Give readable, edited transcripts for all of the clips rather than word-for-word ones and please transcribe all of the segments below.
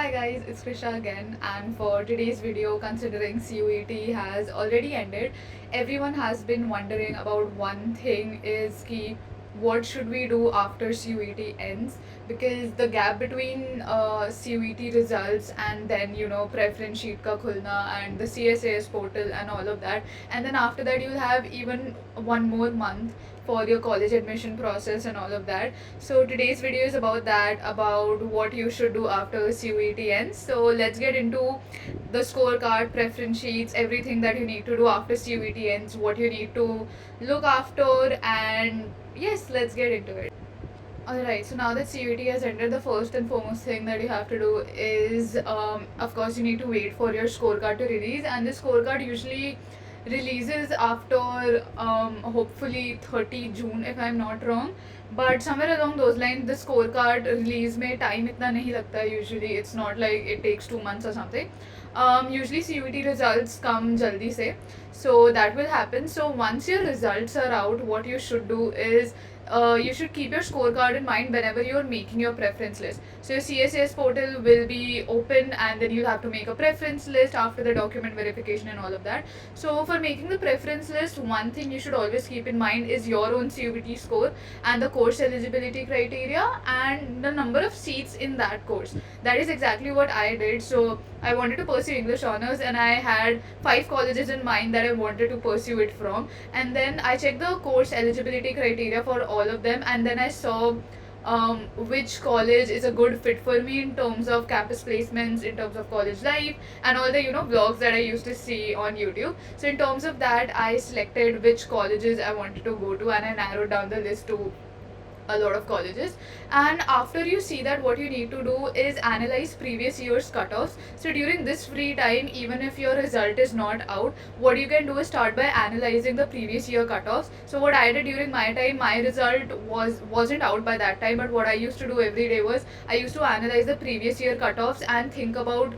Hi guys, it's Krisha again, and for today's video, considering CUET has already ended, everyone has been wondering about one thing is ki what should we do after CUET ends, because the gap between CUET results and then preference sheet ka khulna and the CSAS portal and all of that, and then after that you'll have even one more month for your college admission process and all of that. So today's video is about that, about what you should do after CUET ends. So let's get into the scorecard, preference sheets, everything that you need to do after CUET ends, what you need to look after, and yes, let's get into it. Alright, so now that CUET has ended, the first and foremost thing that you have to do is, of course, you need to wait for your scorecard to release, and the scorecard usually releases after hopefully 30 June, if I'm not wrong. But somewhere along those lines, the scorecard release में time इतना नहीं लगता है usually. It's not like it takes 2 months or something. Usually CUET results come jaldi se, so that will happen. So once your results are out, what you should do is you should keep your scorecard in mind whenever you're making your preference list. So your CSS portal will be open, and then you'll have to make a preference list after the document verification and all of that. So for making the preference list, one thing you should always keep in mind is your own CUBT score and the course eligibility criteria and the number of seats in that course. That is exactly what I did. So I wanted to pursue English honors, and I had 5 colleges in mind that I wanted to pursue it from. And then I checked the course eligibility criteria for all of them, and then I saw which college is a good fit for me in terms of campus placements, in terms of college life, and all the vlogs that I used to see on YouTube. So in terms of that, I selected which colleges I wanted to go to, and I narrowed down the list to a lot of colleges. And after you see that, what you need to do is analyze previous year's cutoffs. So during this free time, even if your result is not out, what you can do is start by analyzing the previous year cutoffs. So what I did during my time, my result wasn't out by that time, but what I used to do every day was I used to analyze the previous year cutoffs and think about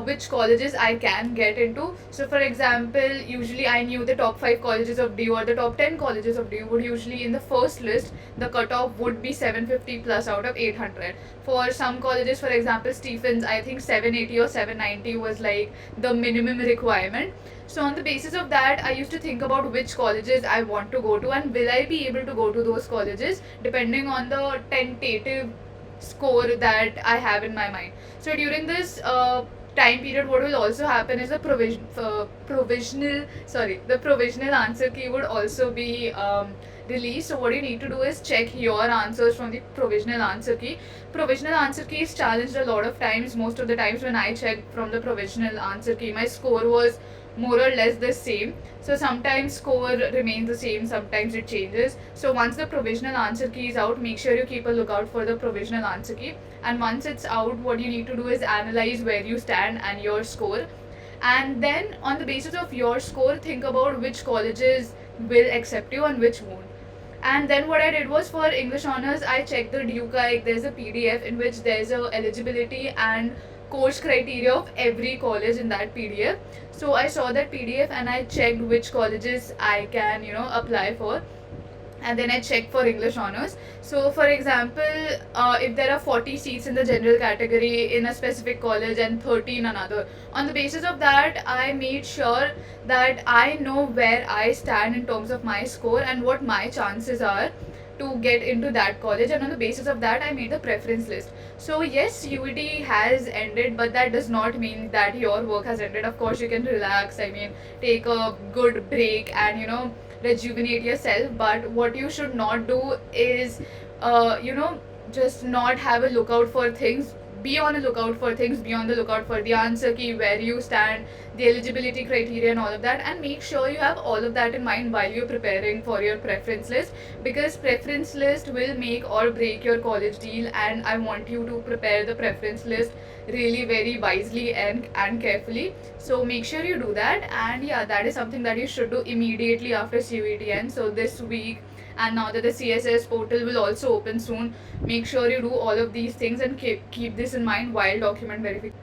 which colleges I can get into. So, for example, usually I knew the top 5 colleges of DU or the top 10 colleges of DU would usually, in the first list, the cutoff would be 750 plus out of 800. For some colleges, for example, Stephens, I think 780 or 790 was like the minimum requirement. So, on the basis of that, I used to think about which colleges I want to go to and will I be able to go to those colleges depending on the tentative score that I have in my mind. So during this time period, what will also happen is the provisional answer key would also be released. So what you need to do is check your answers from the provisional answer key. Provisional answer key is challenged a lot of times. Most of the times when I checked from the provisional answer key, my score was more or less the same. So sometimes score remains the same, sometimes it changes. So once the provisional answer key is out, make sure you keep a lookout for the provisional answer key. And once it's out, what you need to do is analyze where you stand and your score. And then on the basis of your score, think about which colleges will accept you and which won't. And then what I did was, for English honors, I checked the Duke. There's a PDF in which there's a eligibility and course criteria of every college in that PDF. So I saw that PDF and I checked which colleges I can apply for, and then I checked for English honors. So, for example, if there are 40 seats in the general category in a specific college and 30 in another, on the basis of that, I made sure that I know where I stand in terms of my score and what my chances are to get into that college, and on the basis of that I made the preference list. So yes, UET has ended, but that does not mean that your work has ended. Of course, you can relax, I mean, take a good break and rejuvenate yourself. But what you should not do is just not have a lookout for things. Be on a lookout for things, be on the lookout for the answer key, where you stand, the eligibility criteria and all of that, and make sure you have all of that in mind while you're preparing for your preference list, because preference list will make or break your college deal, and I want you to prepare the preference list really very wisely and carefully. So make sure you do that, and yeah, that is something that you should do immediately after CUET. So this week, and now that the CSS portal will also open soon, make sure you do all of these things and keep this in mind while document verification.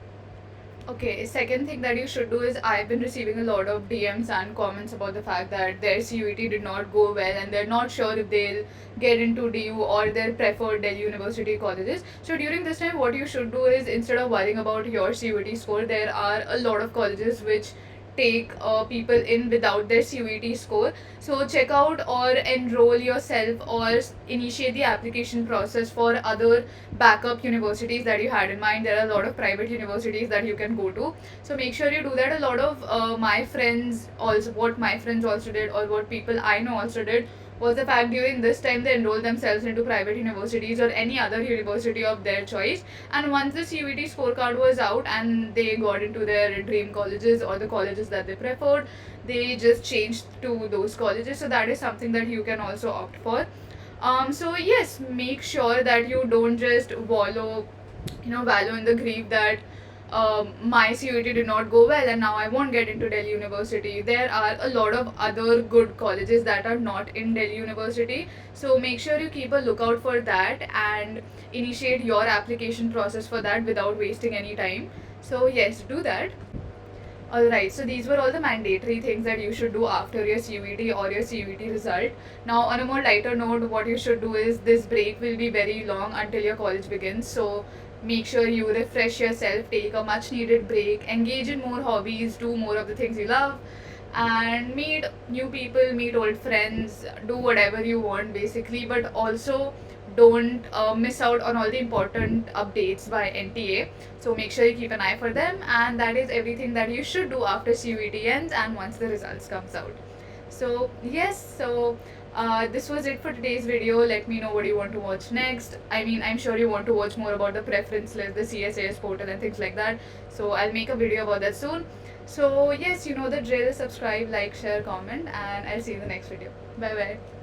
Okay, second thing that you should do is I've been receiving a lot of DMs and comments about the fact that their CUET did not go well and they're not sure if they'll get into DU or their preferred Delhi University colleges. So during this time, what you should do is instead of worrying about your CUET score, there are a lot of colleges which take people in without their CUET score. So check out or enroll yourself or initiate the application process for other backup universities that you had in mind. There are a lot of private universities that you can go to. So make sure you do that. A lot of my friends also, what my friends also did or what people I know also did was the fact during this time they enrolled themselves into private universities or any other university of their choice, and once the CUET scorecard was out and they got into their dream colleges or the colleges that they preferred, they just changed to those colleges. So that is something that you can also opt for. So yes, make sure that you don't just wallow in the grief that my CUET did not go well and now I won't get into Delhi University. There are a lot of other good colleges that are not in Delhi University. So make sure you keep a lookout for that and initiate your application process for that without wasting any time. So yes, do that. Alright, so these were all the mandatory things that you should do after your CUET or your CUET result. Now, on a more lighter note, what you should do is this break will be very long until your college begins. So, make sure you refresh yourself, take a much needed break, engage in more hobbies, do more of the things you love, and meet new people, meet old friends, do whatever you want basically, but also don't miss out on all the important updates by NTA. So make sure you keep an eye for them, and that is everything that you should do after CUET ends and once the results comes out. So yes, so this was it for today's video. Let me know what you want to watch next. I mean, I'm sure you want to watch more about the preference list, the CSAS portal and things like that. So I'll make a video about that soon. So yes, you know the drill. Subscribe, like, share, comment, and I'll see you in the next video. Bye bye.